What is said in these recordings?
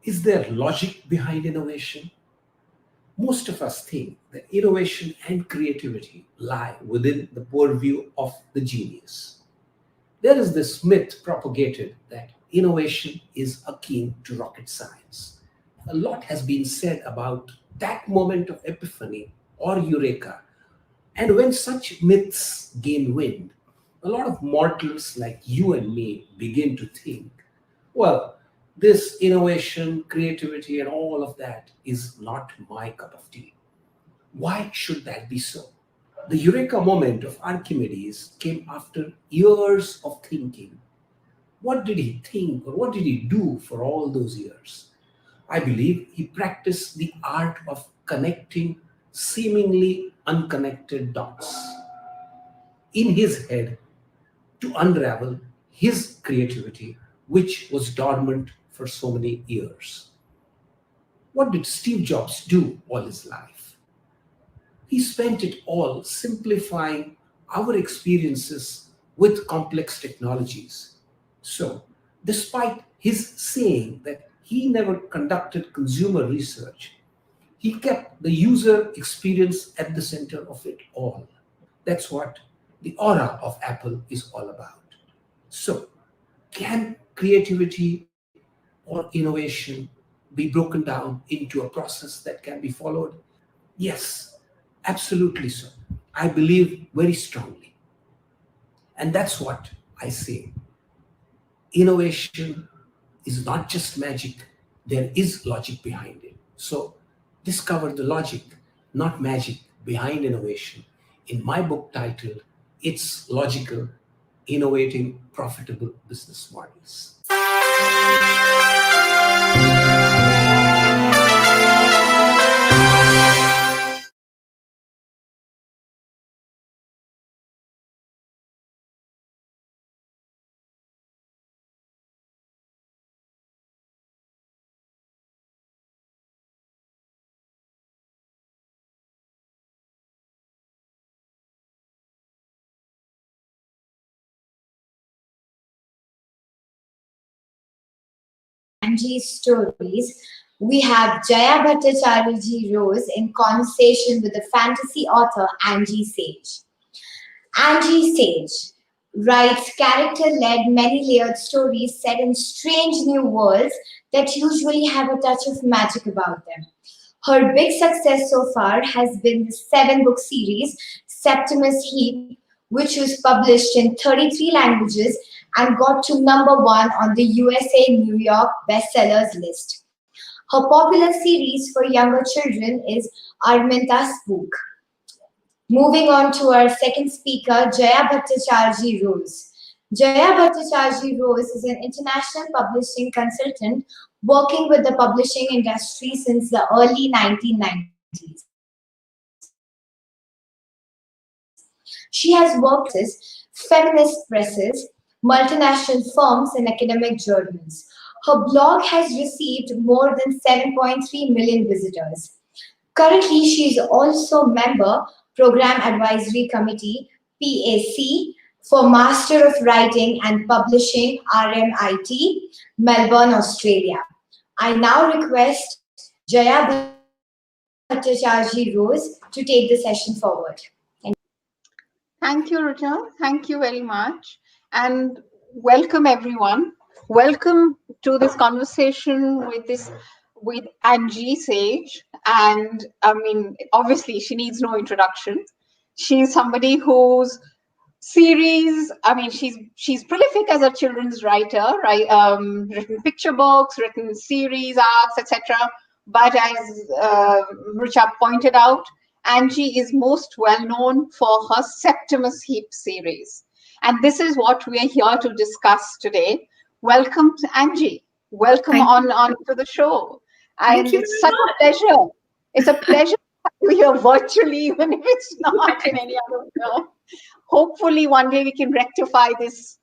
Is there logic behind innovation? Most of us think that innovation and creativity lie within the purview of the genius. There is this myth propagated that innovation is akin to rocket science. A lot has been said about that moment of epiphany or eureka. And when such myths gain wind, a lot of mortals like you and me begin to think, well, this innovation, creativity, and all of that is not my cup of tea. Why should that be so? The eureka moment of Archimedes came after years of thinking. What did he think or what did he do for all those years? I believe he practiced the art of connecting seemingly unconnected dots in his head to unravel his creativity, which was dormant for so many years. What did Steve Jobs do all his life? He spent it all simplifying our experiences with complex technologies. So, despite his saying that he never conducted consumer research, he kept the user experience at the center of it all. That's what the aura of Apple is all about. So, can creativity or innovation be broken down into a process that can be followed? Yes, absolutely so. I believe very strongly. And that's what I say. Innovation is not just magic, there is logic behind it. So, discover the logic, not magic, behind innovation in my book titled It's Logical Innovating Profitable Business Models. Angie's Stories, we have Jaya Bhattacharya Rose in conversation with the fantasy author Angie Sage. Angie Sage writes character led, many layered stories set in strange new worlds that usually have a touch of magic about them. Her big success so far has been the 7 book series Septimus Heap, which was published in 33 languages and got to #1 on the USA New York bestsellers list. Her popular series for younger children is Arminta's Book. Moving on to our second speaker, Jaya Bhattacharya Rose. Jaya Bhattacharya Rose is an international publishing consultant working with the publishing industry since the early 1990s. She has worked with feminist presses, multinational firms, and academic journals. Her blog has received more than 7.3 million visitors. Currently, she is also member Program Advisory Committee PAC for Master of Writing and Publishing RMIT, Melbourne, Australia. I now request Jaya Bhattacharya Rose to take the session forward. Thank you, Rucha. Thank you very much. And welcome, everyone. Welcome to this conversation with Angie Sage. And I mean, obviously, she needs no introduction. She's somebody whose series, I mean, she's prolific as a children's writer, right? Written picture books, written series, arcs, etc. But as Rucha pointed out, Angie is most well known for her Septimus Heap series. And this is what we are here to discuss today. Welcome, Angie. Welcome on to the show. And it's such a pleasure. It's a pleasure to have you here virtually, even if it's not in any other way. Hopefully one day we can rectify this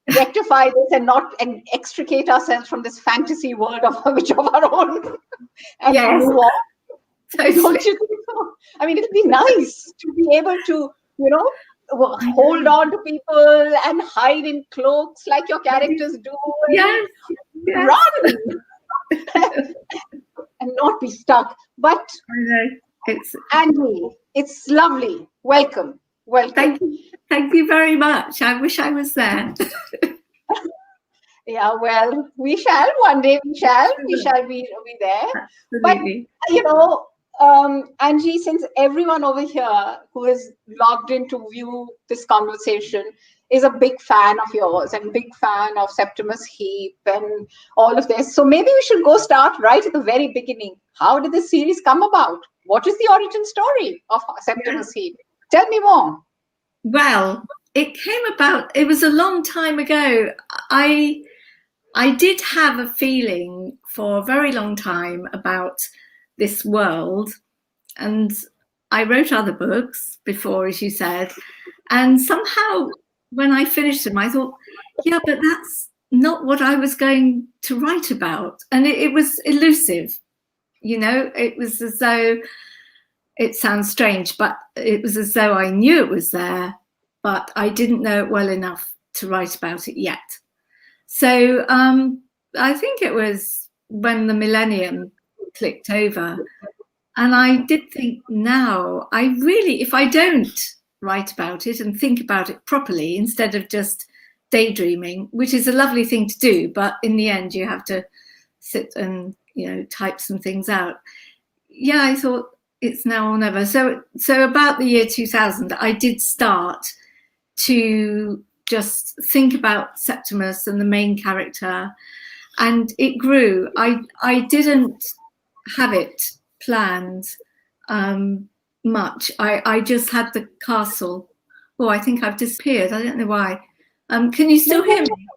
and extricate ourselves from this fantasy world of our own and move on. Don't you think so? I mean, it'll be nice to be able to, hold on to people and hide in cloaks like your characters do. Yes. Run! and not be stuck. But I know. It's Angie, it's lovely. Welcome. Welcome. thank you very much. I wish I was there. Yeah, well, we shall one day. We shall be there. Absolutely. But Angie, since everyone over here who is logged in to view this conversation is a big fan of yours and big fan of Septimus Heap and all of this, so maybe we should go start right at the very beginning. How did this series come about? What is the origin story of Septimus Heap? Tell me more. Well, it came about. It was a long time ago. I did have a feeling for a very long time about this world, and I wrote other books before, as you said, and somehow when I finished them, I thought, yeah, but that's not what I was going to write about. And it was elusive, it was as though, it sounds strange, but it was as though I knew it was there, but I didn't know it well enough to write about it yet. So I think it was when the millennium clicked over, and I did think, now I really, if I don't write about it and think about it properly instead of just daydreaming, which is a lovely thing to do, but in the end you have to sit and type some things out. Yeah, I thought it's now or never. So about the year 2000, I did start to just think about Septimus and the main character, and it grew. I didn't have it planned much. I just had the castle. Oh, I think I've disappeared. I don't know why. Can you still hear me?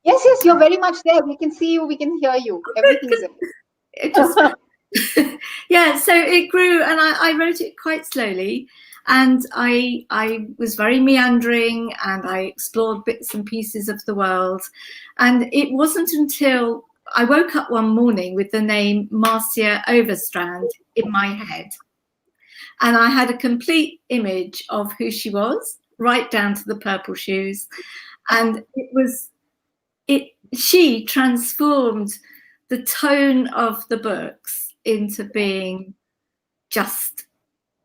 Yes, you're very much there. We can see you, we can hear you. Everything's there. It just yeah, so it grew, and I wrote it quite slowly, and I was very meandering, and I explored bits and pieces of the world. And it wasn't until I woke up one morning with the name Marcia Overstrand in my head, and I had a complete image of who she was, right down to the purple shoes. And she transformed the tone of the books into being just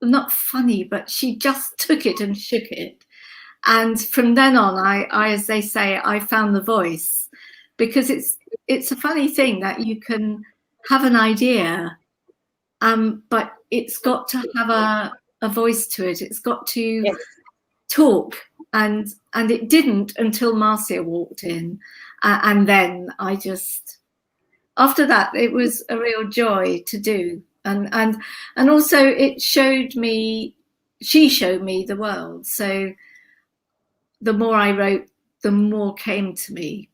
not funny, but she just took it and shook it. And from then on, I as they say, I found the voice, because it's a funny thing that you can have an idea, but it's got to have a voice to it. It's got to talk, and it didn't until Marcia walked in, and then I just, after that, it was a real joy to do, and also she showed me the world. So the more I wrote, the more came to me.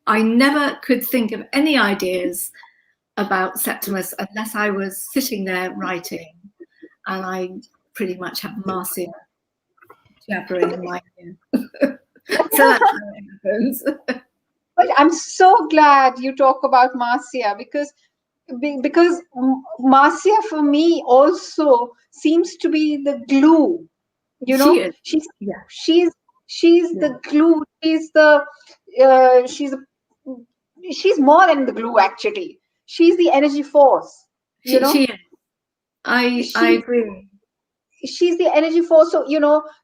I never could think of any ideas about Septimus unless I was sitting there writing, and I pretty much have Marcia jabbering in my ear. So that's how it happens. But I'm so glad you talk about Marcia, because Marcia for me also seems to be the glue. She's the glue. She's more than the glue, actually. She's the energy force. She is. I agree. She's the energy force. So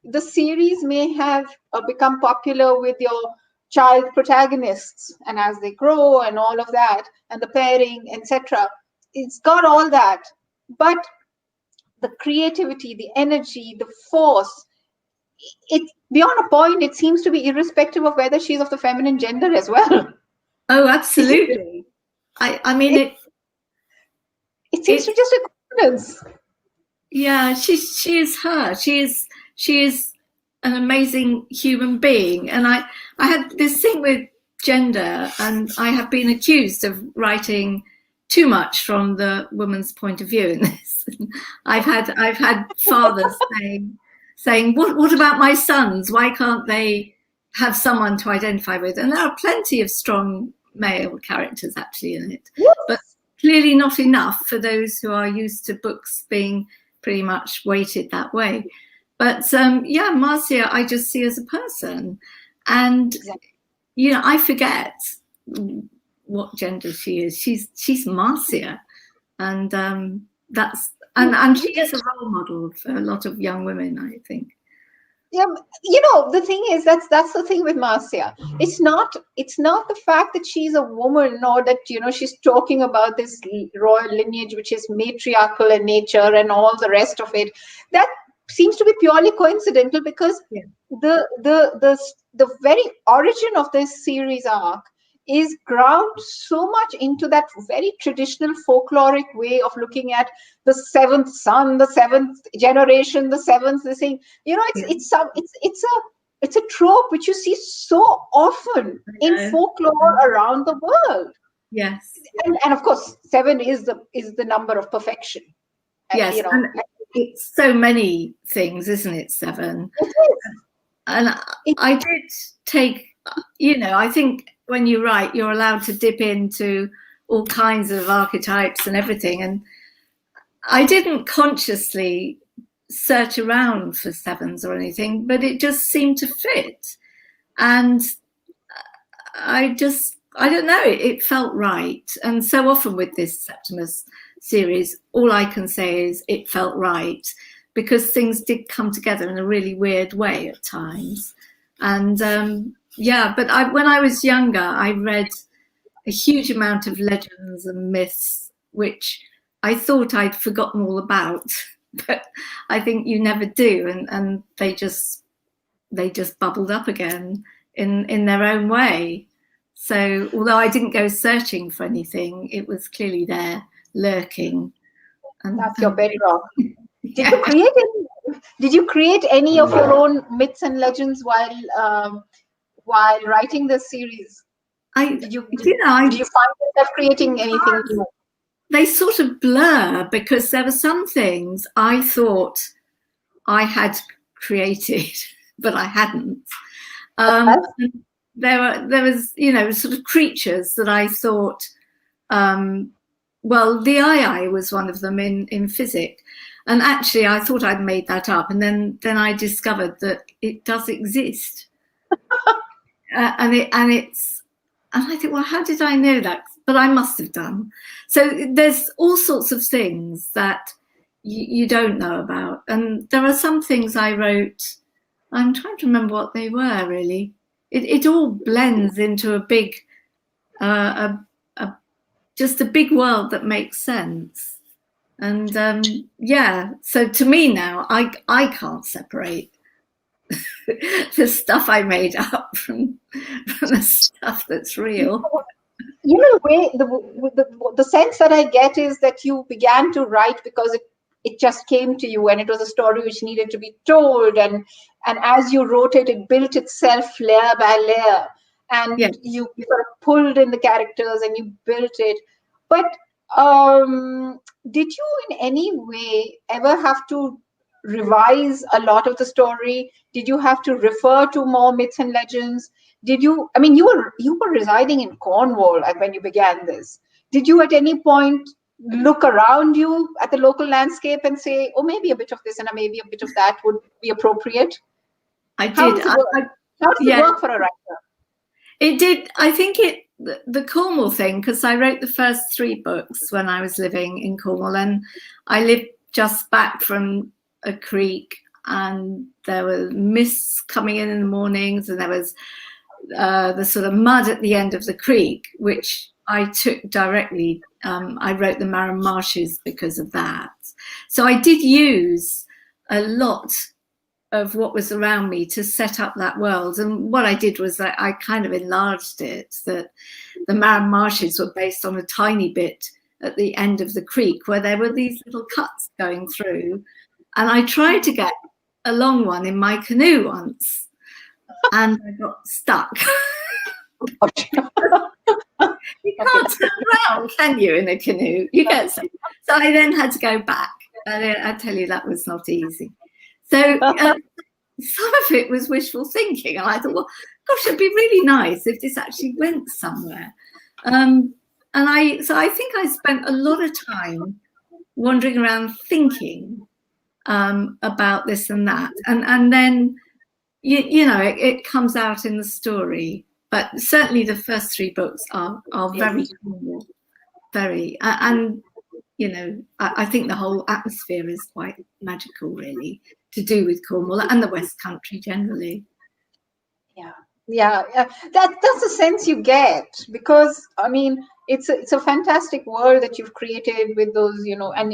the series may have become popular with your child protagonists, and as they grow and all of that, and the pairing, etc., it's got all that, but the creativity, the energy, the force, it's beyond a point. It seems to be irrespective of whether she's of the feminine gender as well. Oh, absolutely. I mean it seems to be just a coincidence. Yeah, she is her. She is an amazing human being. And I had this thing with gender, and I have been accused of writing too much from the woman's point of view in this. I've had fathers saying, what about my sons? Why can't they have someone to identify with? And there are plenty of strong male characters actually in it, but clearly not enough for those who are used to books being pretty much weighted that way. But Marcia, I just see as a person, and I forget what gender she is. She's Marcia, and and she is a role model for a lot of young women, I think. Yeah, the thing is, that's the thing with Marcia. It's not the fact that she's a woman, or that she's talking about this royal lineage which is matriarchal in nature and all the rest of it. That seems to be purely coincidental, because the very origin of this series arc is ground so much into that very traditional folkloric way of looking at the seventh son, the seventh generation, the seventh thing. It's a trope which you see so often in folklore around the world. Yes, and of course, 7 is the number of perfection. Yes, and it's so many things, isn't it? 7. It is. And I did take, I think when you write, you're allowed to dip into all kinds of archetypes and everything. And I didn't consciously search around for 7s or anything, but it just seemed to fit. And I don't know, it felt right. And so often with this Septimus series, all I can say is it felt right, because things did come together in a really weird way at times. And but when I was younger, I read a huge amount of legends and myths, which I thought I'd forgotten all about, but I think you never do, and they just bubbled up again in their own way. So although I didn't go searching for anything, it was clearly there, lurking. And that's your bedrock. Did you create any of your own myths and legends while writing this series? Did you find yourself creating anything new? They sort of blur, because there were some things I thought I had created, but I hadn't. There was sort of creatures that I thought, the eye was one of them in physics. And actually, I thought I'd made that up, and then I discovered that it does exist. And I think, well, how did I know that? But I must have done. So there's all sorts of things that you don't know about, and there are some things I wrote. I'm trying to remember what they were really. It all blends into a big, just a big world that makes sense. And so to me now, I can't separate the stuff I made up from the stuff that's real. The sense that I get is that you began to write because it just came to you, and it was a story which needed to be told, and as you wrote it built itself layer by layer, and you sort of pulled in the characters and you built it. But did you in any way ever have to revise a lot of the story? Did you have to refer to more myths and legends? You were residing in Cornwall when you began this. Did you at any point look around you at the local landscape and say, oh, maybe a bit of this and maybe a bit of that would be appropriate? I did. How does it work for a writer? It did. I think the Cornwall thing, because I wrote the first 3 books when I was living in Cornwall, and I lived just back from a creek, and there were mists coming in the mornings, and there was the sort of mud at the end of the creek, which I took directly. I wrote the Marham Marshes because of that. So I did use a lot of what was around me to set up that world. And what I did was I kind of enlarged it, that the Marham Marshes were based on a tiny bit at the end of the creek where there were these little cuts going through. And I tried to get a long one in my canoe once, and I got stuck. You can't turn around, can you, in a canoe? You get so I then had to go back. I tell you, that was not easy. So some of it was wishful thinking, and I thought, well, gosh, it'd be really nice if this actually went somewhere. And I think I spent a lot of time wandering around thinking about this and that, and then it comes out in the story. but certainly the first 3 books are very cool, very, and you know, I think the whole atmosphere is quite magical, really, to do with Cornwall and the West Country generally. Yeah. That's the sense you get, because I mean, it's a fantastic world that you've created with those, you know, and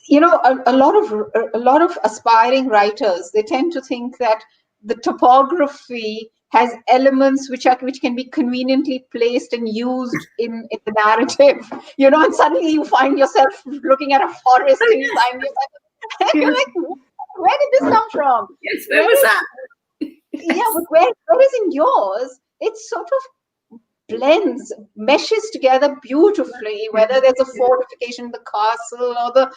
you know, a lot of aspiring writers, they tend to think that the topography has elements which can be conveniently placed and used in the narrative, you know, and suddenly you find yourself looking at a forest and you find yourself and you're like, where did this come from? Yes, where was that? Yeah, but whereas in yours, it sort of blends, meshes together beautifully, whether there's a fortification, the castle, or the,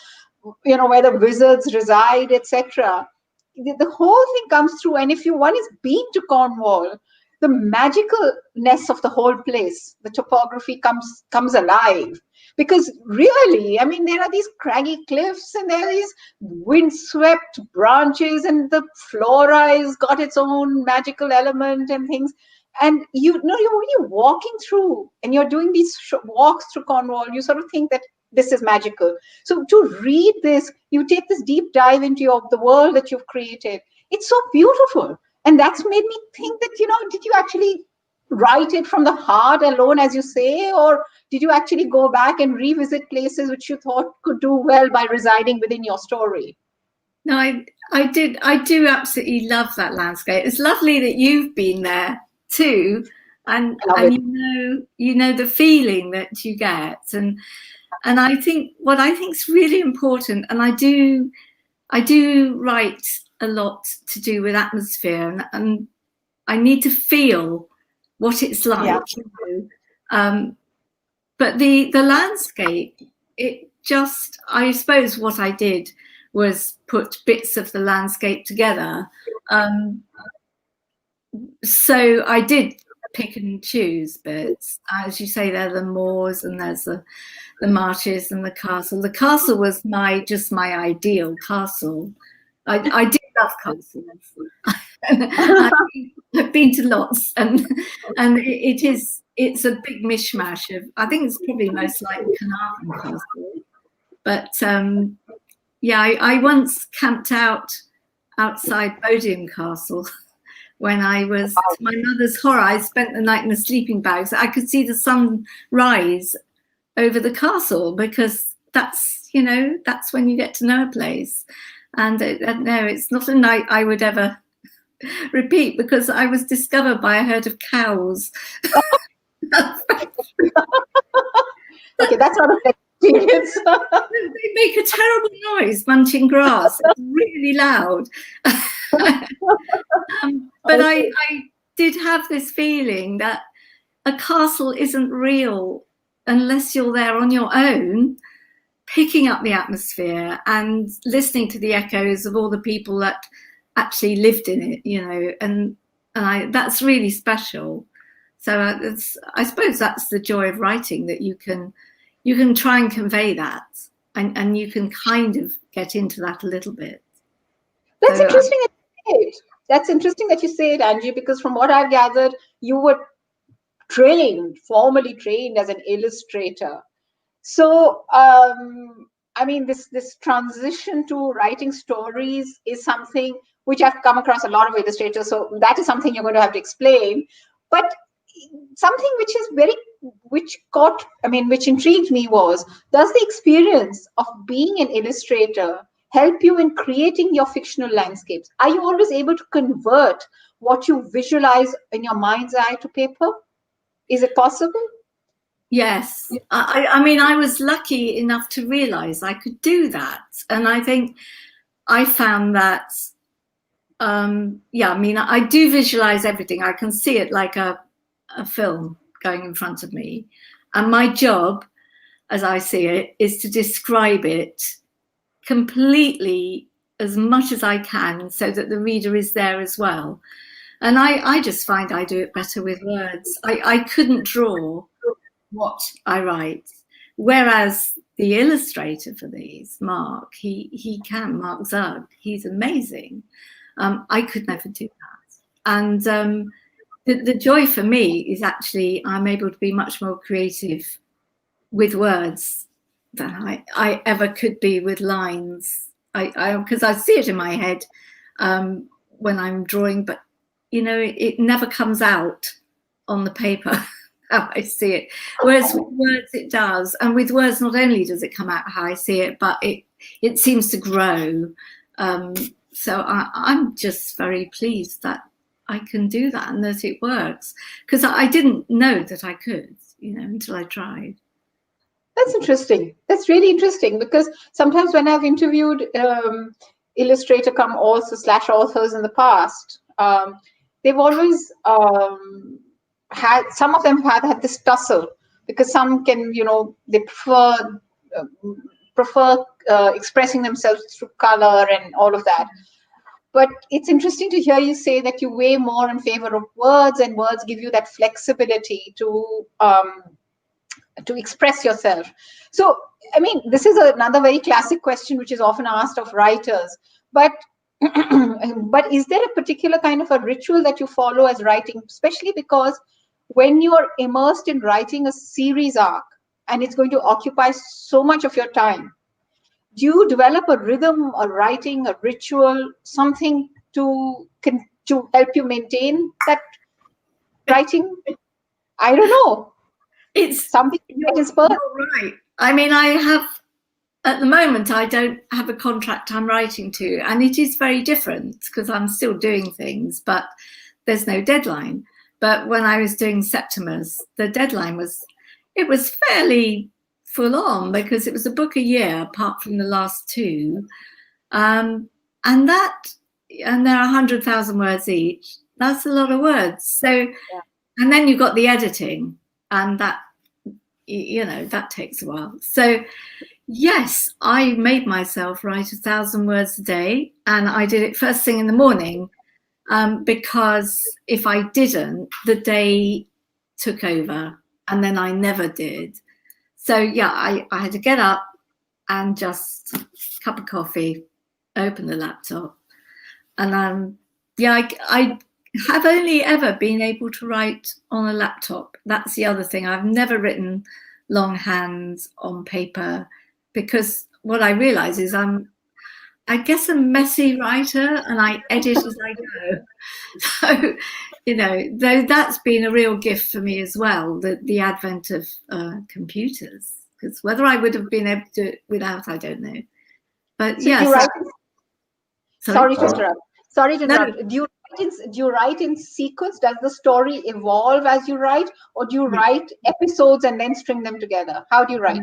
you know, where the wizards reside, etc. The whole thing comes through, and if one is been to Cornwall, the magicalness of the whole place, the topography comes alive. Because really, I mean, there are these craggy cliffs and there are these windswept branches, and the flora has got its own magical element and things. And you know, when you're walking through and you're doing these walks through Cornwall, you sort of think that this is magical. So to read this, you take this deep dive into the world that you've created. It's so beautiful. And that's made me think that, you know, did you actually write it from the heart alone, as you say, or did you actually go back and revisit places which you thought could do well by residing within your story? No, I did. I do absolutely love that landscape. It's lovely that you've been there too, and you know the feeling that you get, and I think what I think is really important, and I do write a lot to do with atmosphere, and I need to feel what it's like. You know? But the landscape, it just, I suppose what I did was put bits of the landscape together. So I did pick and choose bits. As you say, there are the moors and there's the marshes and the castle. The castle was my ideal castle. I did love castles. I've been to lots, and it's a big mishmash of, I think it's probably most like Carnarvon Castle. But yeah, I once camped outside Bodiam Castle when I was, to my mother's horror, I spent the night in a sleeping bag so I could see the sun rise over the castle, because that's, you know, that's when you get to know a place. And no, it's not a night I would ever repeat, because I was discovered by a herd of cows. Okay, that's not a experience. They make a terrible noise munching grass. It's really loud. But I did have this feeling that a castle isn't real unless you're there on your own, picking up the atmosphere and listening to the echoes of all the people that actually lived in it, you know, and that's really special. So I suppose that's the joy of writing, that you can try and convey that, and you can kind of get into that a little bit. That's interesting. That's interesting that you say it, Angie, because from what I've gathered, you were formally trained as an illustrator. So, I mean, this transition to writing stories is something which I've come across a lot of illustrators. So that is something you're going to have to explain. But something which intrigued me was, does the experience of being an illustrator help you in creating your fictional landscapes? Are you always able to convert what you visualize in your mind's eye to paper? Is it possible? Yes. I mean, I was lucky enough to realize I could do that. And I think I found that, yeah, I mean, I do visualize everything. I can see it like a film going in front of me. And my job, as I see it, is to describe it completely as much as I can, so that the reader is there as well. And I just find I do it better with words. I couldn't draw what I write, whereas the illustrator for these, Mark, Mark Zug, he's amazing. I could never do that. And the joy for me is actually I'm able to be much more creative with words than I ever could be with lines. Because I see it in my head when I'm drawing, but it never comes out on the paper how I see it. Whereas with words it does, and with words not only does it come out how I see it, but it seems to grow. So I'm just very pleased that I can do that and that it works, because I didn't know that I could, until I tried. That's interesting. That's really interesting, because sometimes when I've interviewed illustrator come also / authors in the past, they've always had, some of them have had this tussle, because some can, they prefer expressing themselves through color and all of that. But it's interesting to hear you say that you weigh more in favor of words, and words give you that flexibility to express yourself. So, I mean, this is another very classic question which is often asked of writers. But but is there a particular kind of a ritual that you follow as writing, especially because when you are immersed in writing a series arc and it's going to occupy so much of your time, do you develop a rhythm, a writing, a ritual, something to help you maintain that writing? I don't know. It's something that is perfect. Right. I mean, at the moment, I don't have a contract I'm writing to, and it is very different because I'm still doing things, but there's no deadline. But when I was doing Septimus, the deadline was fairly full on, because it was a book a year apart from the last two. And there are 100,000 words each. That's a lot of words. So, yeah. And then you've got the editing, and that, that takes a while. So yes, I made myself write 1,000 words a day, and I did it first thing in the morning, because if I didn't, the day took over, and then I never did. So yeah, I had to get up and just a cup of coffee, open the laptop, and I have only ever been able to write on a laptop. That's the other thing. I've never written longhand on paper, because what I realize is I guess a messy writer, and I edit as I go. So, though that's been a real gift for me as well, the advent of computers, because whether I would have been able to do it without, I don't know. But so yeah. Sorry to interrupt. No. Do you write in sequence? Does the story evolve as you write, or do you write episodes and then string them together? How do you write?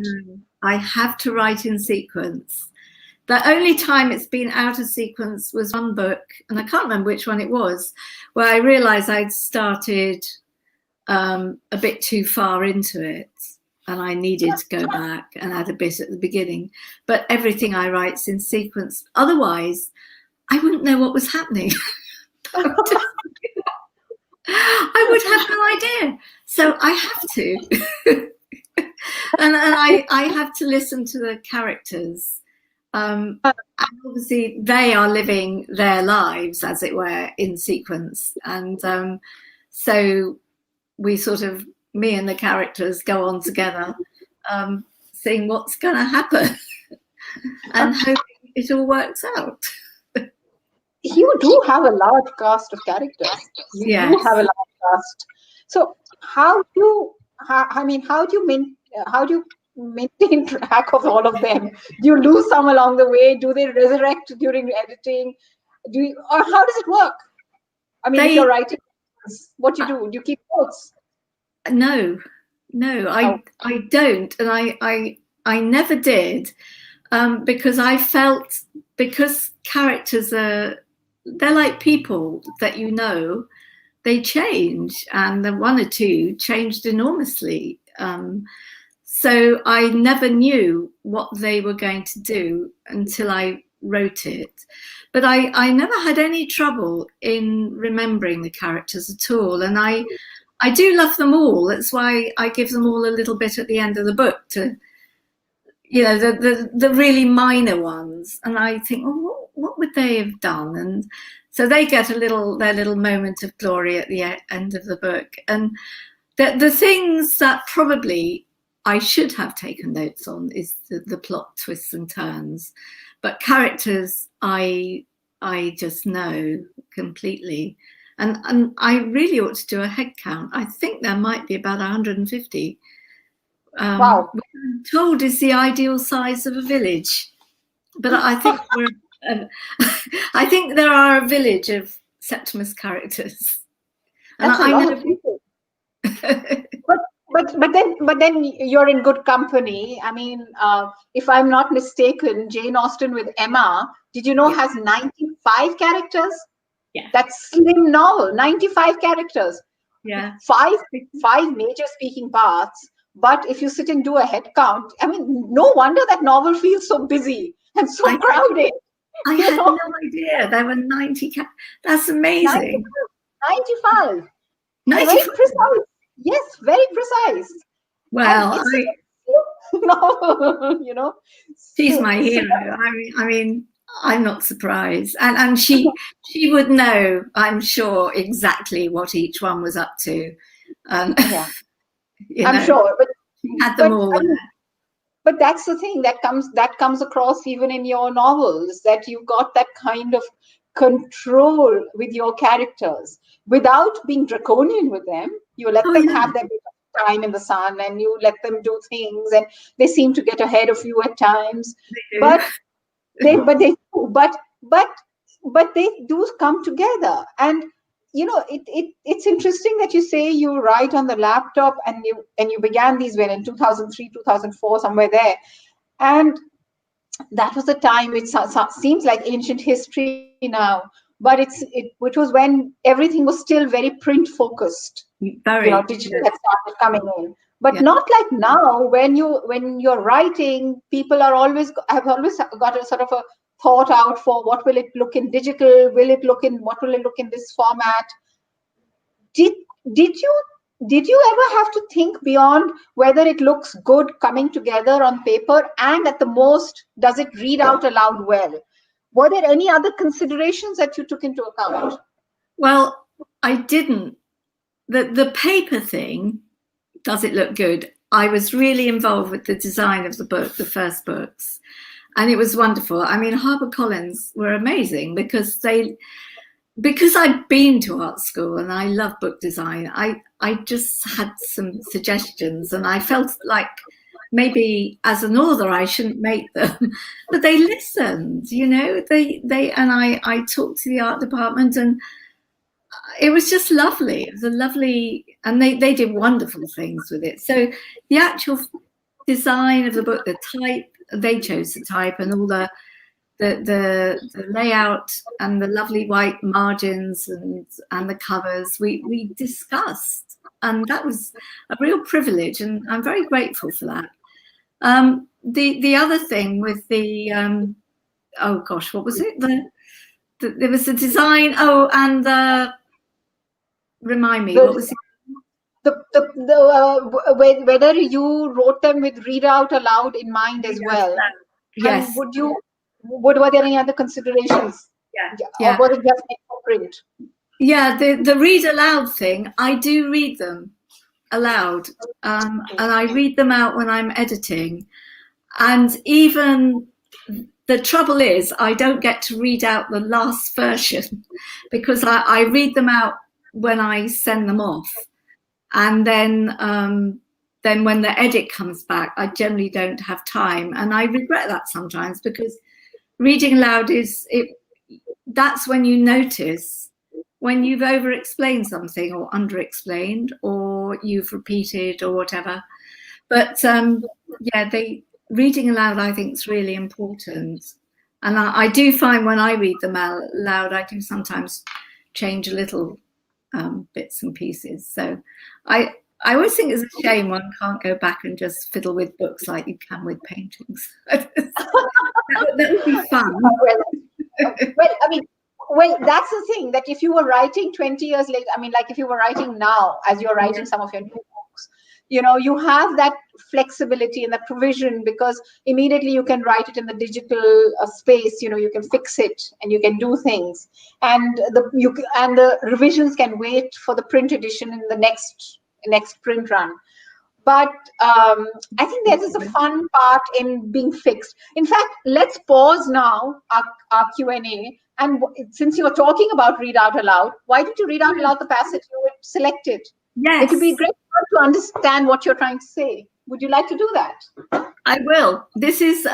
I have to write in sequence. The only time it's been out of sequence was one book, and I can't remember which one it was, where I realized I'd started a bit too far into it, and I needed to go back and add a bit at the beginning. But everything I write's in sequence. Otherwise, I wouldn't know what was happening. I would have no idea. So I have to. and I have to listen to the characters. And obviously they are living their lives, as it were, in sequence. And so we sort of, me and the characters go on together, seeing what's going to happen and hoping it all works out. You do have a large cast of characters. You do have a large cast. So how do you maintain track of all of them? Do you lose some along the way? Do they resurrect during editing? Or how does it work? I mean, if you're writing, what you do? Do you keep notes? No, I don't, and I never did, because I felt, because characters they're like people that they change, and the one or two changed enormously. So I never knew what they were going to do until I wrote it. But I never had any trouble in remembering the characters at all. And I do love them all. That's why I give them all a little bit at the end of the book to, the really minor ones. And I think, oh, what would they have done? And so they get their little moment of glory at the end of the book. And the things that probably I should have taken notes on is the plot twists and turns, but characters I just know completely. And I really ought to do a head count. I think there might be about 150. Wow. Which I'm told is the ideal size of a village. But I think I think there are a village of Septimus characters. And That's a lot of people. But then you're in good company. I mean, if I'm not mistaken, Jane Austen with Emma, did you know, has 95 characters? Yeah. That's slim novel, 95 characters. Yeah. Five major speaking parts. But if you sit and do a head count, I mean, no wonder that novel feels so busy and so crowded. I had no idea there were 90. That's amazing. 95. 95. Very precise. Yes, very precise. Well, no, she's my hero. I mean, I'm not surprised, and she would know, I'm sure, exactly what each one was up to. Yeah, I'm sure, but she had them all. But that's the thing that comes across even in your novels, that you've got that kind of control with your characters without being draconian with them. You let them have their bit of time in the sun, and you let them do things, and they seem to get ahead of you at times. But they do come together. And it's interesting that you say you write on the laptop, and you began these when in 2003, 2004, somewhere there, and that was a time which seems like ancient history now, but it was when everything was still very print focused. Digital had started coming in, but not like now, when you're writing, people have always got a sort of a thought out for what will it look in digital, what will it look in this format. Did you ever have to think beyond whether it looks good coming together on paper, and at the most, does it read out aloud well? Were there any other considerations that you took into account? Well, I didn't. The paper thing, does it look good? I was really involved with the design of the book, the first books, and it was wonderful. I mean, HarperCollins were amazing because I'd been to art school and I love book design. I just had some suggestions, and I felt like maybe as an author I shouldn't make them, but they listened. I talked to the art department, and it was just lovely. It was a lovely, and they did wonderful things with it. So the actual design of the book, the type, they chose the type, and all the layout and the lovely white margins and the covers we discussed, and that was a real privilege, and I'm very grateful for that. The other thing with the oh gosh, what was it? There was the design. Oh, and remind me, what was it? Whether you wrote them with read out aloud in mind as well. Yes. And were there any other considerations? Yeah. Or was it just made for print? Yeah, the read aloud thing, I do read them aloud, and I read them out when I'm editing. And even the trouble is, I don't get to read out the last version because I read them out when I send them off, and then when the edit comes back, I generally don't have time, and I regret that sometimes, because reading aloud that's when you notice when you've over-explained something or under-explained or you've repeated or whatever. But reading aloud, I think, is really important. And I do find when I read them out loud, I do sometimes change a little bits and pieces. So I always think it's a shame one can't go back and just fiddle with books like you can with paintings. that would be fun. Well, that's the thing, that if you were writing 20 years later, I mean, like if you were writing now, as you're writing some of your new books, you have that flexibility and that provision, because immediately you can write it in the digital space. You can fix it and you can do things, and the revisions can wait for the print edition in the next print run. But I think there is a fun part in being fixed. In fact, let's pause now our Q&A. And since you're talking about read out aloud, why don't you read out aloud the passage you selected? Yes. It would be great to understand what you're trying to say. Would you like to do that? I will. This is,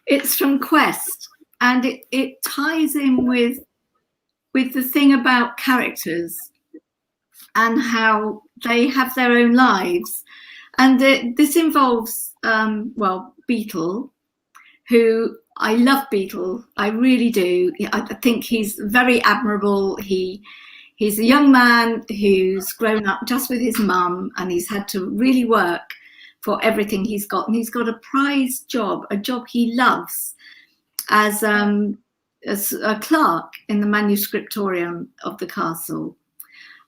it's from Quest, and it ties in with the thing about characters and how they have their own lives. And this involves, Beetle, who I love Beetle. I really do. I think he's very admirable. He's a young man who's grown up just with his mum, and he's had to really work for everything he's got. And he's got a prize job, a job he loves, as a clerk in the Manuscriptorium of the castle.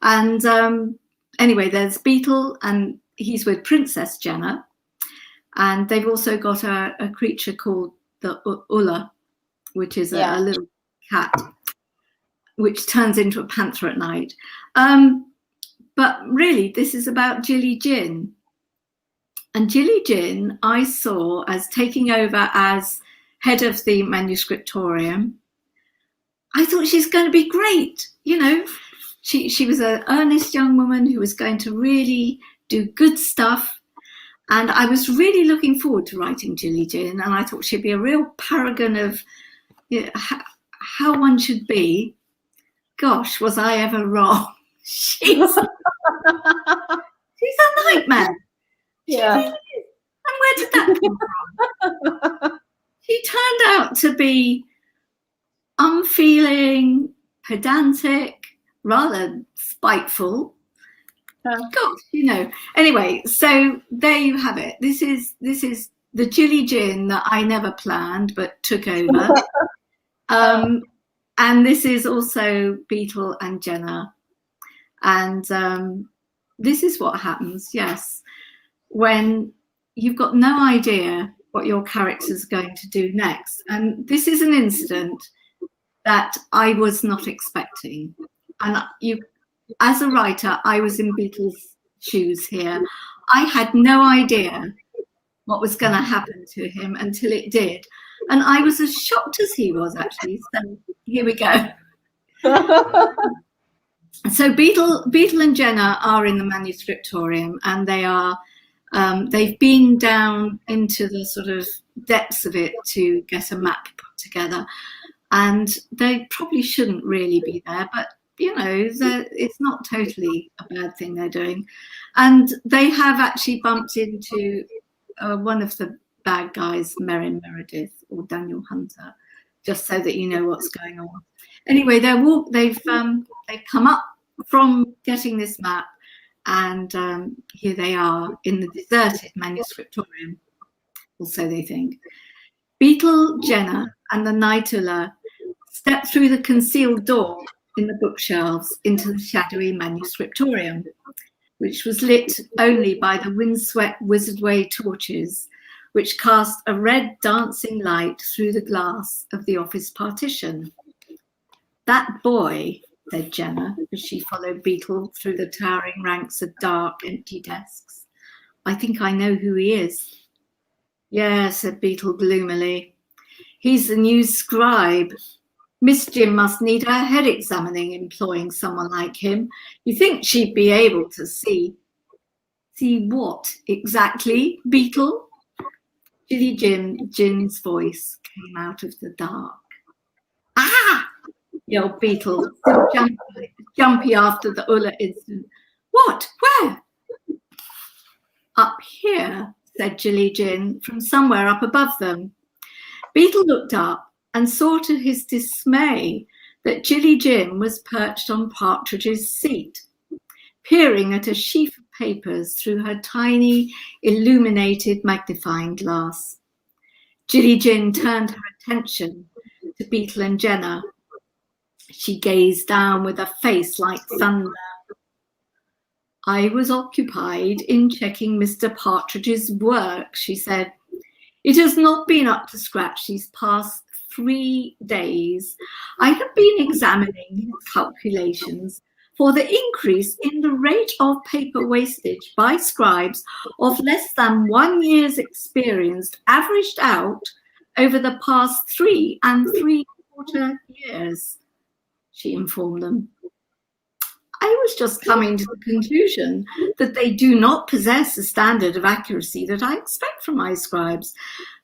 And anyway, there's Beetle, and he's with Princess Jenna. And they've also got a creature called the Ulla, which is a little cat, which turns into a panther at night. But really, this is about Jilly Jin. And Jilly Jin, I saw as taking over as head of the Manuscriptorium. I thought she's going to be great. She was an earnest young woman who was going to really do good stuff. And I was really looking forward to writing Jilly Jin. And I thought she'd be a real paragon of how one should be. Gosh, was I ever wrong? She's a nightmare. Yeah. Really is. And where did that come from? She turned out to be unfeeling, pedantic, rather spiteful. Gosh, Anyway, so there you have it. This is the Jilly Jin that I never planned but took over. And this is also Beetle and Jenna. And this is what happens, yes, when you've got no idea what your character's going to do next. And this is an incident that I was not expecting. And as a writer, I was in Beetle's shoes here. I had no idea what was going to happen to him until it did. And I was as shocked as he was, actually. So here we go. So Beetle and Jenna are in the Manuscriptorium, and they've been down into the sort of depths of it to get a map put together. And they probably shouldn't really be there, but it's not totally a bad thing they're doing. And they have actually bumped into one of the bad guys, Merrin Meredith or Daniel Hunter, just so that you know what's going on. Anyway, they've come up from getting this map, and here they are in the deserted Manuscriptorium, or so they think. Beetle, Jenna, and the Night Ulla step through the concealed door in the bookshelves into the shadowy Manuscriptorium, which was lit only by the windswept Wizardway torches, which cast a red dancing light through the glass of the office partition. "That boy," said Jenna, as she followed Beetle through the towering ranks of dark, empty desks. "I think I know who he is." "Yeah," said Beetle gloomily. "He's the new scribe. Miss Jim must need her head examining employing someone like him. You think she'd be able to see..." "See what exactly, Beetle?" Jilly Jin's voice came out of the dark. "Ah!" yelled Beetle, still jumpy after the Ulla incident. "What? Where?" "Up here," said Jilly Jin, from somewhere up above them. Beetle looked up and saw to his dismay that Jilly Jin was perched on Partridge's seat, peering at a sheaf of papers through her tiny, illuminated magnifying glass. Jilly Jin turned her attention to Beetle and Jenna. She gazed down with a face like thunder. I was occupied in checking Mr. Partridge's work, she said. It has not been up to scratch these past 3 days. I have been examining his calculations for the increase in the rate of paper wastage by scribes of less than 1 year's experience averaged out over the past 3 3/4 years, she informed them. I was just coming to the conclusion that they do not possess the standard of accuracy that I expect from my scribes,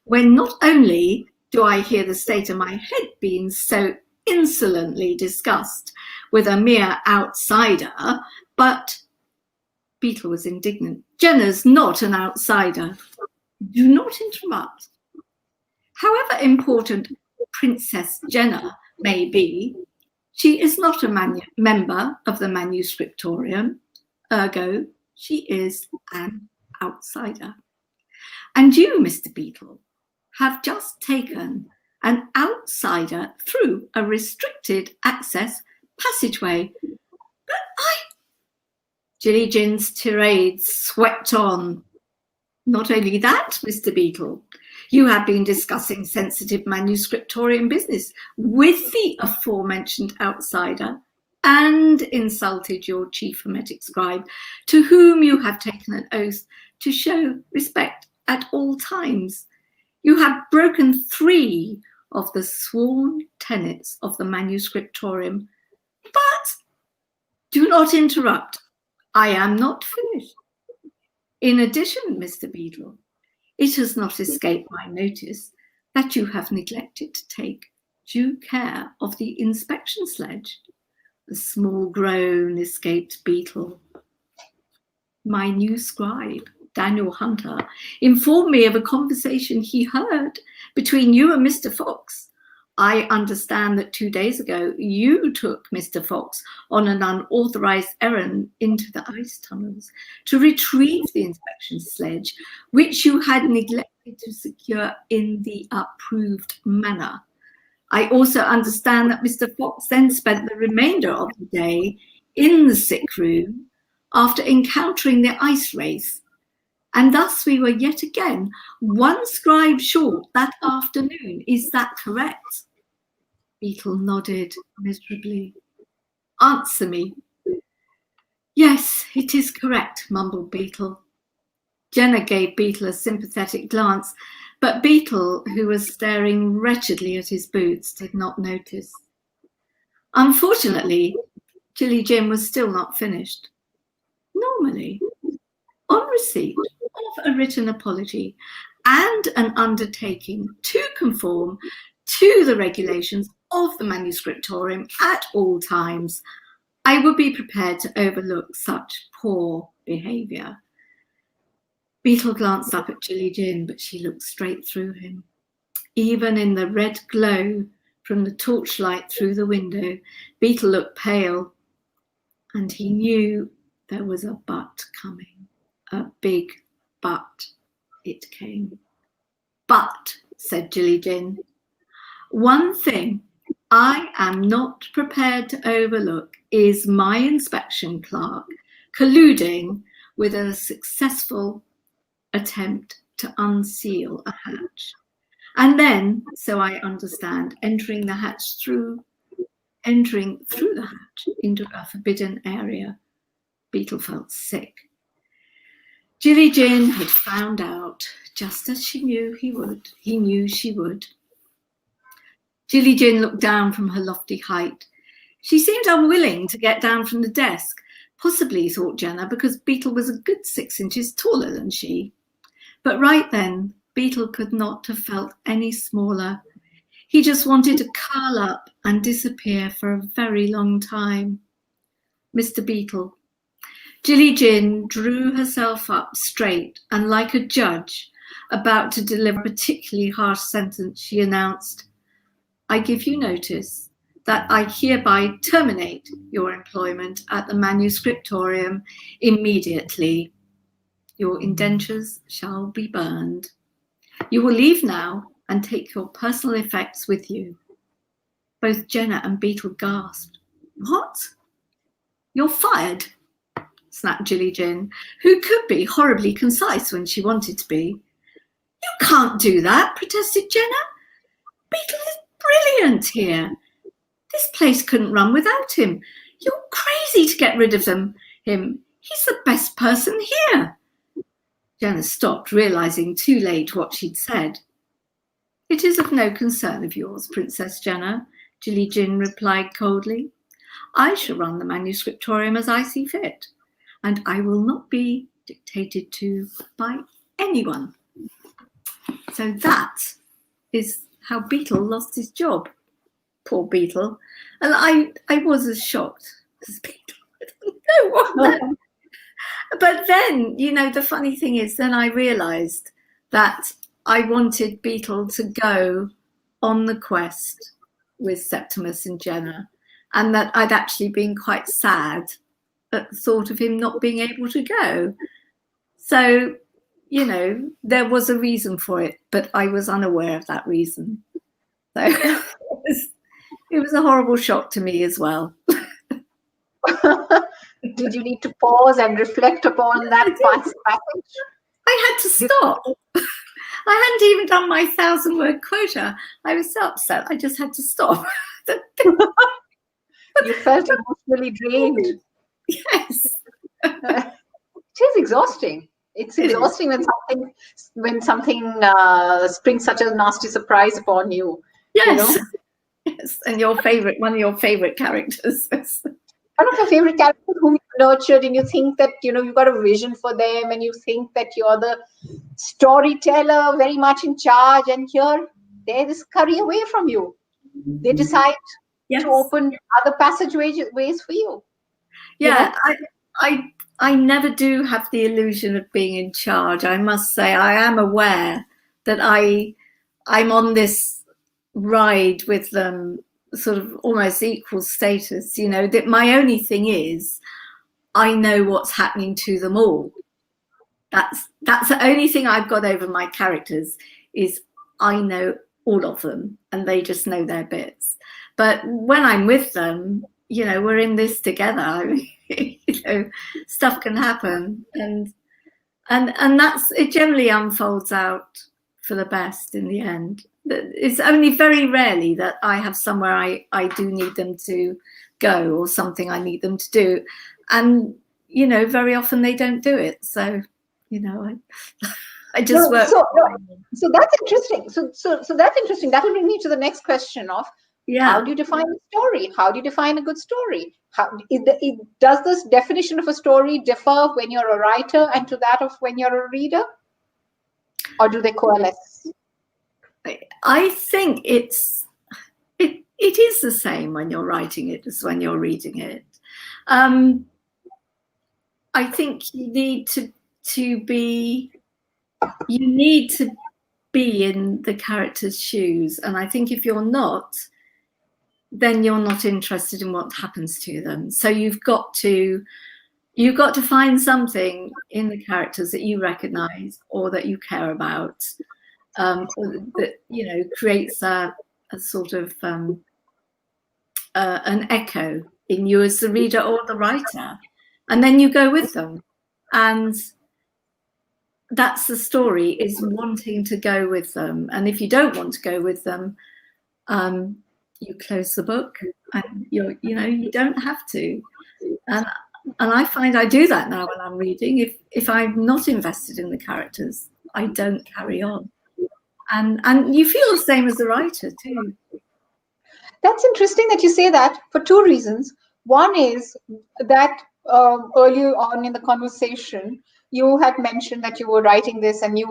when not only do I hear the state of my head being so insolently discussed with a mere outsider, but Beetle was indignant. Jenna's not an outsider. Do not interrupt. However important Princess Jenna may be, she is not a member of the Manuscriptorium, ergo she is an outsider. And you, Mr. Beetle, have just taken an outsider through a restricted access passageway. But Jilly Jin's tirade swept on. Not only that, Mr. Beetle, you have been discussing sensitive Manuscriptorium business with the aforementioned outsider and insulted your chief hermetic scribe, to whom you have taken an oath to show respect at all times. You have broken 3 of the sworn tenets of the Manuscriptorium. But do not interrupt. I am not finished. In addition, Mr. Beetle, it has not escaped my notice that you have neglected to take due care of the inspection sledge, a small grown escaped beetle. My new scribe, Daniel Hunter, informed me of a conversation he heard between you and Mr. Fox. I understand that 2 days ago you took Mr. Fox on an unauthorized errand into the ice tunnels to retrieve the inspection sledge, which you had neglected to secure in the approved manner. I also understand that Mr. Fox then spent the remainder of the day in the sick room after encountering the ice race. And thus we were yet again 1 scribe short that afternoon. Is that correct? Beetle nodded miserably. Answer me. Yes, it is correct, mumbled Beetle. Jenna gave Beetle a sympathetic glance, but Beetle, who was staring wretchedly at his boots, did not notice. Unfortunately, Jilly Jim was still not finished. Normally, on receipt of a written apology and an undertaking to conform to the regulations of the Manuscriptorium at all times, I would be prepared to overlook such poor behaviour. Beetle glanced up at Jilly Jin, but she looked straight through him. Even in the red glow from the torchlight through the window, Beetle looked pale, and he knew there was a but coming. A big but. It came. But, said Jilly Jin, one thing I am not prepared to overlook is my inspection clerk colluding with a successful attempt to unseal a hatch. And then, so I understand, entering through the hatch into a forbidden area. Beetle felt sick. Jilly Jin had found out, just as she knew he would. He knew she would. Jilly Jin looked down from her lofty height. She seemed unwilling to get down from the desk, possibly, thought Jenna, because Beetle was a good 6 inches taller than she. But right then, Beetle could not have felt any smaller. He just wanted to curl up and disappear for a very long time. Mr. Beetle. Jilly Jin drew herself up straight and, like a judge about to deliver a particularly harsh sentence, she announced, I give you notice that I hereby terminate your employment at the Manuscriptorium immediately. Your indentures shall be burned. You will leave now and take your personal effects with you. Both Jenna and Beetle gasped. What? You're fired? snapped Jilly Jin, who could be horribly concise when she wanted to be. You can't do that, protested Jenna. Beetle is brilliant here. This place couldn't run without him. You're crazy to get rid of him. He's the best person here. Jenna stopped, realising too late what she'd said. It is of no concern of yours, Princess Jenna, Jilly Jin replied coldly. I shall run the Manuscriptorium as I see fit, and I will not be dictated to by anyone. So that is how Beetle lost his job. Poor Beetle. And I was as shocked as Beetle. I don't know what that. But then, the funny thing is, then I realised that I wanted Beetle to go on the quest with Septimus and Jenna, and that I'd actually been quite sad at the thought of him not being able to go. So, there was a reason for it, but I was unaware of that reason. So it was a horrible shock to me as well. Did you need to pause and reflect upon that passage? I had to stop. I hadn't even done my 1,000-word quota. I was so upset. I just had to stop. You felt emotionally drained. Yes. It is exhausting. It's exhausting when something springs such a nasty surprise upon you. Yes. Yes. And one of your favorite characters. One of your favorite characters whom you nurtured, and you think that you've got a vision for them, and you think that you're the storyteller very much in charge, and here they just scurry away from you. They decide to open other passageways for you. Yeah, I never do have the illusion of being in charge. I must say, I am aware that I'm on this ride with them, sort of almost equal status. That my only thing is, I know what's happening to them all. That's the only thing I've got over my characters, is I know all of them and they just know their bits. But when I'm with them, we're in this together. I mean, stuff can happen, and that's it. Generally unfolds out for the best in the end. It's only very rarely that I have somewhere I do need them to go, or something I need them to do, and very often they don't do it. So I just work. So that's interesting. So that's interesting. That will bring me to the next question of, how do you define a story? How do you define a good story? Does this definition of a story differ when you're a writer and to that of when you're a reader? Or do they coalesce? I think it is the same when you're writing it as when you're reading it. I think you need to be in the character's shoes, and I think if you're not, then you're not interested in what happens to them. So you've got to find something in the characters that you recognize or that you care about, or that creates a sort of an echo in you as the reader or the writer, and then you go with them. And that's the story, is wanting to go with them. And if you don't want to go with them, you close the book, and you don't have to. And I find I do that now when I'm reading. If I'm not invested in the characters, I don't carry on. And you feel the same as the writer too. That's interesting that you say that, for two reasons. One is that earlier on in the conversation, you had mentioned that you were writing this, and you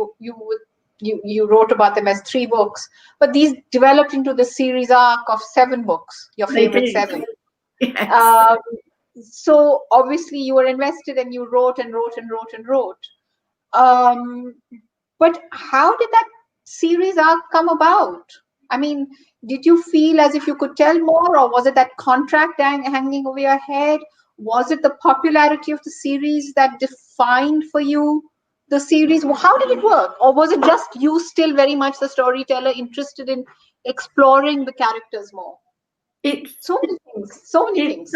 wrote about them as 3 books, but these developed into the series arc of 7 books, your favorite 7. Yes. So obviously you were invested, and you wrote and wrote and wrote and wrote. But how did that series arc come about? I mean, did you feel as if you could tell more, or was it that contract hanging over your head? Was it the popularity of the series that defined for you the series? How did it work? Or was it just you still very much the storyteller, interested in exploring the characters more? So many things.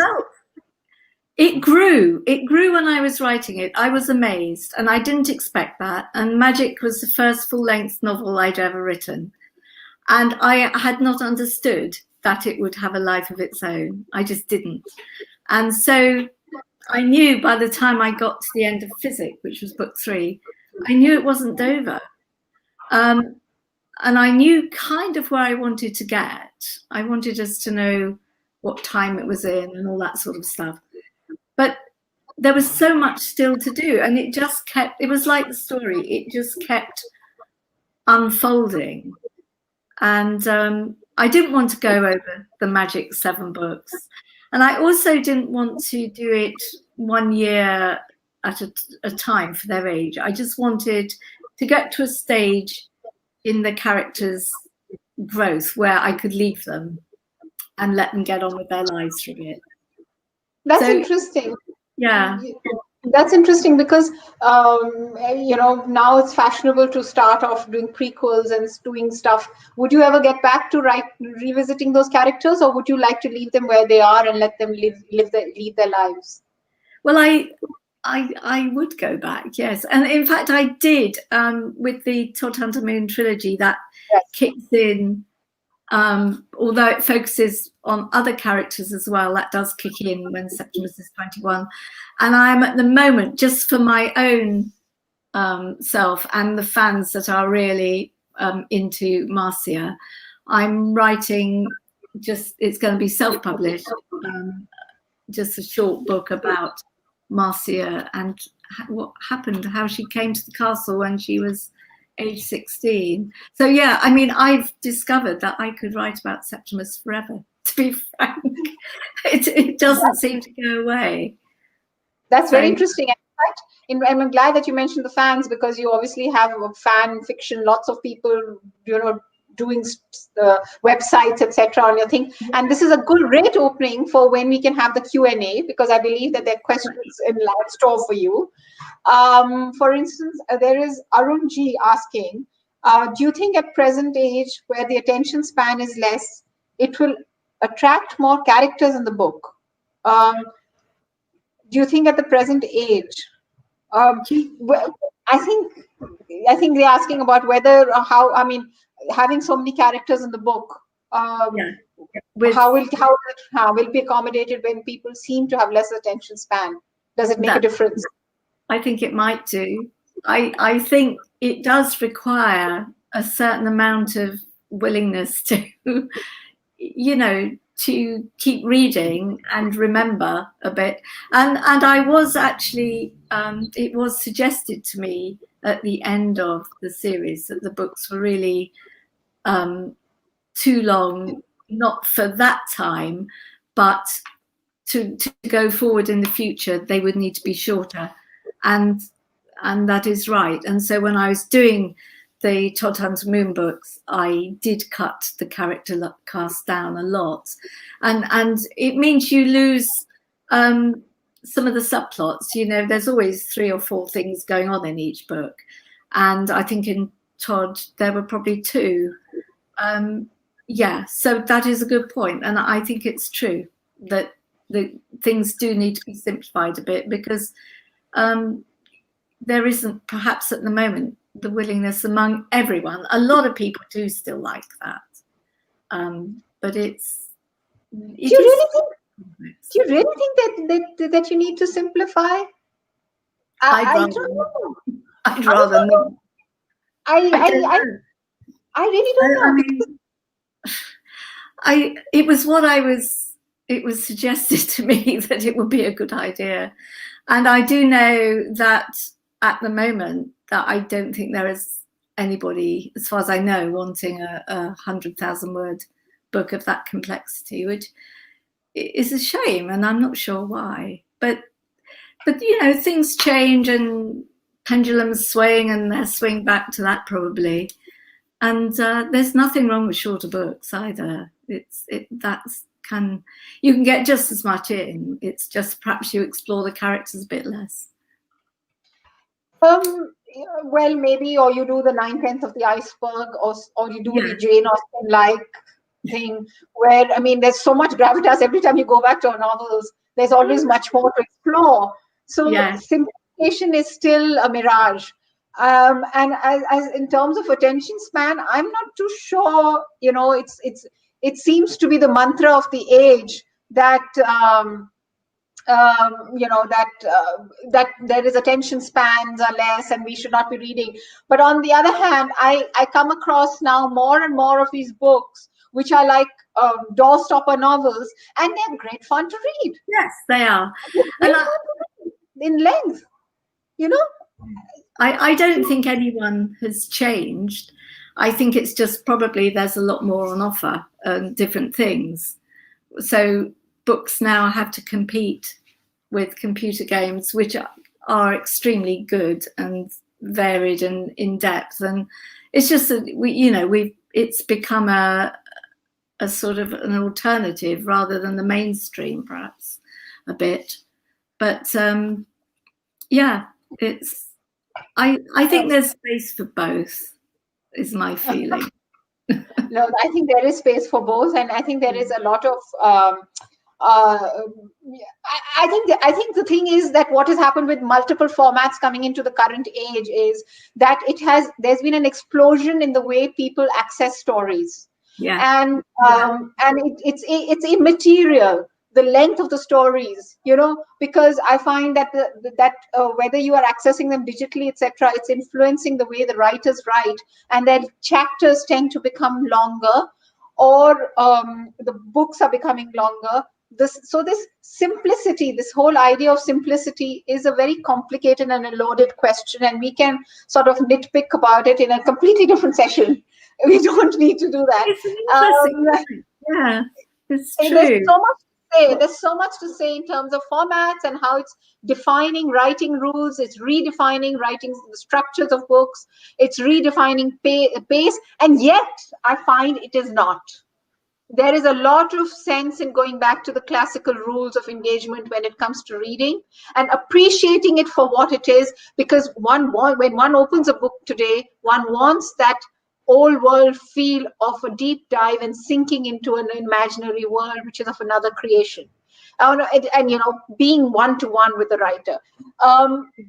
It grew when I was writing it. I was amazed, and I didn't expect that. And Magic was the first full-length novel I'd ever written, and I had not understood that it would have a life of its own. I just didn't. And so I knew by the time I got to the end of Physic, which was book 3, I knew it wasn't over. And I knew kind of where I wanted to get. I wanted us to know what time it was in and all that sort of stuff. But there was so much still to do, and it was like the story, it just kept unfolding. And I didn't want to go over the magic 7 books. And I also didn't want to do it 1 year at a time for their age. I just wanted to get to a stage in the characters' growth where I could leave them and let them get on with their lives for a bit. That's interesting. Yeah. That's interesting because, now it's fashionable to start off doing prequels and doing stuff. Would you ever get back to revisiting those characters, or would you like to leave them where they are and let them lead their lives? Well, I would go back, yes. And in fact, I did with the Todd Hunter Moon trilogy that kicks in. Although it focuses on other characters as well, that does kick in when Septimus is 21. And I'm at the moment, just for my own self and the fans that are really into Marcia, I'm writing it's going to be self-published, just a short book about Marcia and what happened, how she came to the castle when she was age 16. So yeah, I mean, I've discovered that I could write about Septimus forever, to be frank. It doesn't seem to go away. That's very interesting. In fact, I'm glad that you mentioned the fans, because you obviously have fan fiction, lots of people, doing websites, etc. on your thing. And this is a great opening for when we can have the Q&A, because I believe that there are questions in live store for you. For instance, there is Arun G asking, do you think at present age, where the attention span is less, it will attract more characters in the book? Do you think at the present age? Well, I think they're asking about whether having so many characters in the book, how will be accommodated when people seem to have less attention span? Does it make a difference? I think it might do. I think it does require a certain amount of willingness to, to keep reading and remember a bit. And I was actually, it was suggested to me at the end of the series that the books were really too long, not for that time, but to go forward in the future, they would need to be shorter. And that is right. And so when I was doing the Todd Hunter Moon books, I did cut the character cast down a lot. And it means you lose some of the subplots. There's always 3 or 4 things going on in each book. And I think in Todd, there were probably 2. So that is a good point. And I think it's true that the things do need to be simplified a bit, because there isn't perhaps at the moment the willingness among everyone. A lot of people do still like that, but do you really think that you need to simplify? I don't know. I'd rather not. I really don't know. It was suggested to me that it would be a good idea. And I do know that at the moment that I don't think there is anybody, as far as I know, wanting a 100,000 word book of that complexity, which is a shame, and I'm not sure why. But things change and pendulums swing, and they'll swing back to that probably. And there's nothing wrong with shorter books either. You can get just as much in. It's just perhaps you explore the characters a bit less. Well, maybe, or you do the 9/10 of the iceberg, or you do the Jane Austen thing where, I mean, there's so much gravitas. Every time you go back to our novels, there's always much more to explore. So Yeah. simplification is still a mirage. And as in terms of attention span, I'm not too sure. It seems to be the mantra of the age that that there is attention spans are less and we should not be reading. But on the other hand, I come across now more and more of these books which are like doorstopper novels, and they're great fun to read. Yes, they are. Great fun to read in length, I don't think anyone has changed. I think it's just probably there's a lot more on offer and different things. So books now have to compete with computer games, which are extremely good and varied and in depth. And it's just that it's become a sort of an alternative rather than the mainstream, perhaps a bit. But yeah, it's. I think there's space for both, is my feeling. No, I think there is space for both, and I think there is a lot of. I think the thing is that what has happened with multiple formats coming into the current age is that there's been an explosion in the way people access stories. Yeah. And it's immaterial, the length of the stories, because I find that whether you are accessing them digitally, etc., it's influencing the way the writers write, and their chapters tend to become longer, or the books are becoming longer. This simplicity, this whole idea of simplicity, is a very complicated and a loaded question, and we can sort of nitpick about it in a completely different session. We don't need to do that. It's interesting. Yeah, it's true. There's so much to say in terms of formats and how it's defining writing rules. It's redefining writing, the structures of books. It's redefining pace, and yet I find it is not. There is a lot of sense in going back to the classical rules of engagement when it comes to reading, and appreciating it for what it is, because when one opens a book today, one wants that old world feel of a deep dive and sinking into an imaginary world which is of another creation, and being one-to-one with the writer.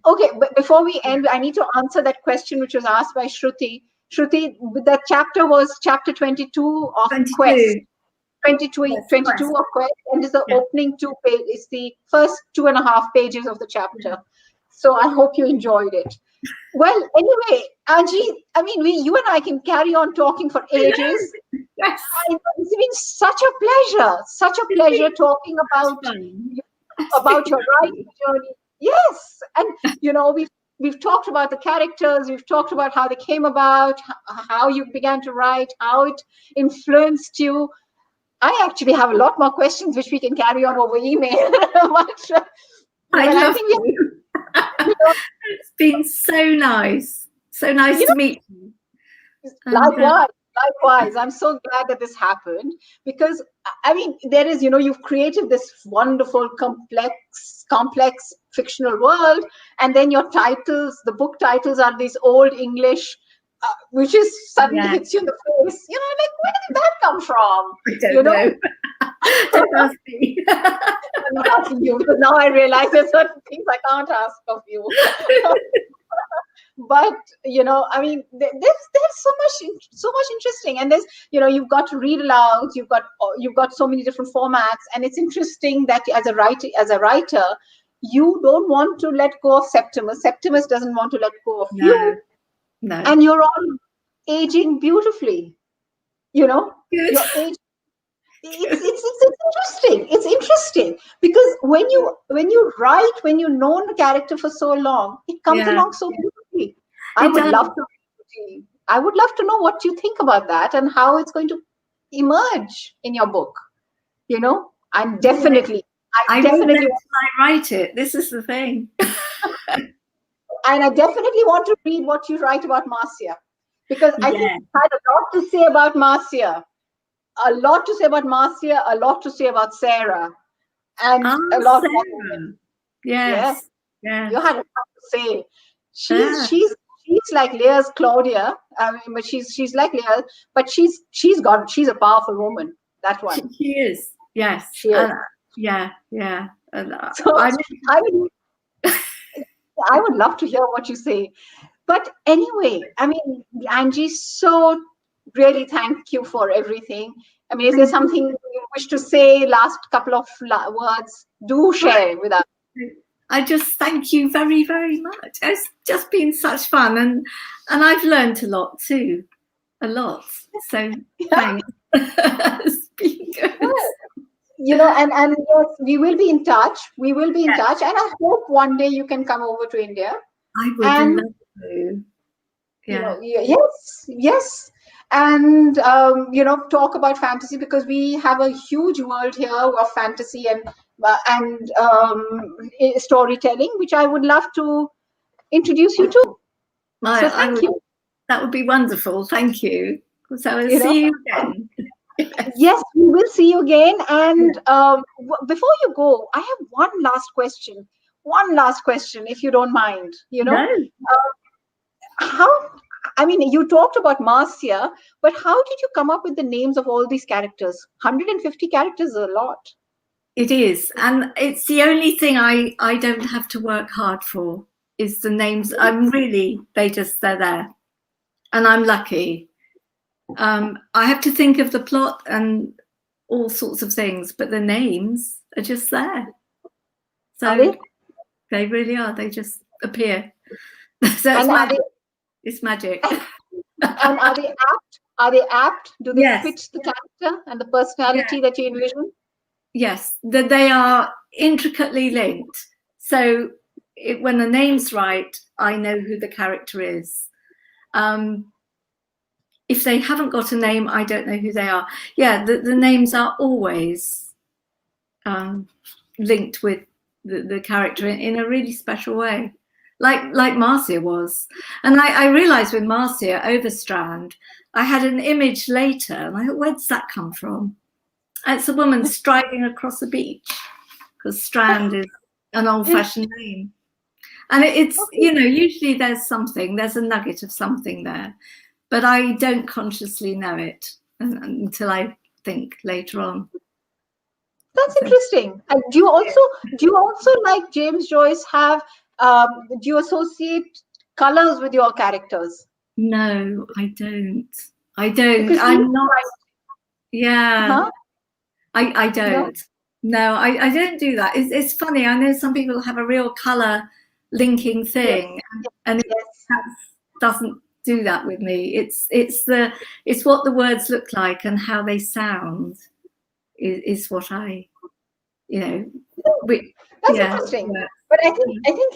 Okay, but before we end, I need to answer that question which was asked by Shruti. That chapter was chapter 22 of 22. Quest. 22 Yes, of Quest, and is the opening 2 pages. It's the first 2.5 pages of the chapter. So I hope you enjoyed it. Well, anyway, Angie, I mean, you and I can carry on talking for ages. Yes. It's been such a pleasure talking about your writing journey. Yes, and we've talked about the characters, we've talked about how they came about, how you began to write, how it influenced you. I actually have a lot more questions which we can carry on over email. I'd love to. It's been so nice to meet you. Likewise, I'm so glad that this happened, because I mean, there is, you've created this wonderful, complex fictional world, and then your titles, the book titles, are these old English, which is suddenly hits you in the face. Like, where did that come from? I don't know. Don't ask me. I'm not asking you, because now I realize there's certain things I can't ask of you. But I mean, there's so much interesting, and there's you've got to read aloud. You've got so many different formats, and it's interesting that as a writer, you don't want to let go of Septimus. Septimus doesn't want to let go of you. No. And you're all aging beautifully. Good. Your age. It's interesting. It's interesting because when you write, when you've known the character for so long, it comes along so beautifully. I would love to know what you think about that and how it's going to emerge in your book. I definitely write it. This is the thing. And I definitely want to read what you write about Marcia, because I think I had a lot to say about Marcia. A lot to say about Marcia, a lot to say about Sarah, and a lot Sarah. Yes. You had a lot to say. She's she's like Leah's Claudia. I mean, but she's like Leah, but she's a powerful woman. That one. She is. Yes. She is. Yeah. And, So I would love to hear what you say. But anyway, I mean, Angie, so really thank you for everything. I mean, is there something you wish to say? Last couple of words, do share with us. I just thank you very, very much. It's just been such fun, and I've learned a lot too, a lot. So thanks. It's been good. You know, and yes, we will be in touch. We will be in touch, and I hope one day you can come over to India. I would And, love to. Yeah. You know, yes, and talk about fantasy, because we have a huge world here of fantasy and storytelling, which I would love to introduce you to. So thank you. That would be wonderful. Thank you. So I'll see you again. Yes, we will see you again. And before you go, I have one last question. One last question, if you don't mind. No. I mean, you talked about Marcia, but how did you come up with the names of all these characters? 150 characters is a lot. It is. And it's the only thing I don't have to work hard for is the names. They're there. And I'm lucky. I have to think of the plot and all sorts of things, but the names are just there. So are they really are. They just appear. So it's magic. It's magic. And are they apt? Are they apt? Do they Yes. fit the character and the personality that you envision? Yes, they are intricately linked. So when the name's right, I know who the character is. If they haven't got a name, I don't know who they are. Yeah, the names are always linked with the character in a really special way, like Marcia was. And I realised with Marcia Overstrand, I had an image later, and I thought, where does that come from? It's a woman striding across a beach, because Strand is an old-fashioned name. And it's, usually there's a nugget of something there. But I don't consciously know it until I think later on. That's interesting. Do you also, like James Joyce, have do you associate colors with your characters? No, I don't. I'm not. Yeah. Huh? I don't. No, I don't do that. It's funny. I know some people have a real color linking thing, and it doesn't do that with me. It's what the words look like and how they sound is what I, That's interesting. Yeah. But I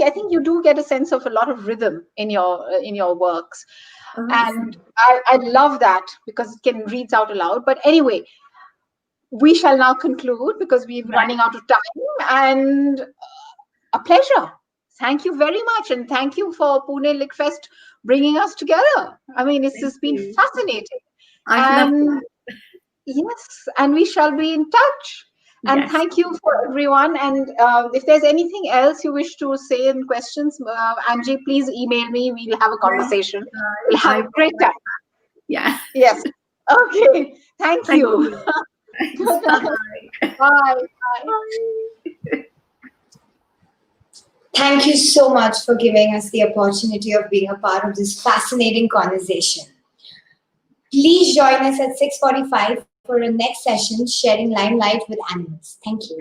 think you do get a sense of a lot of rhythm in your works. And I love that, because it reads out aloud. But anyway, we shall now conclude, because we're running out of time. And a pleasure. Thank you very much. And thank you for Pune Lit Fest bringing us together. I mean, this has been fascinating. Yes, and we shall be in touch. And thank you for everyone. And if there's anything else you wish to say in questions, Angie, please email me. We'll have a conversation. We'll have a great time. Yeah. Yes. Okay. Thank you. Bye. Bye. Thank you so much for giving us the opportunity of being a part of this fascinating conversation. Please join us at 6:45 for our next session, Sharing Limelight with Animals. Thank you.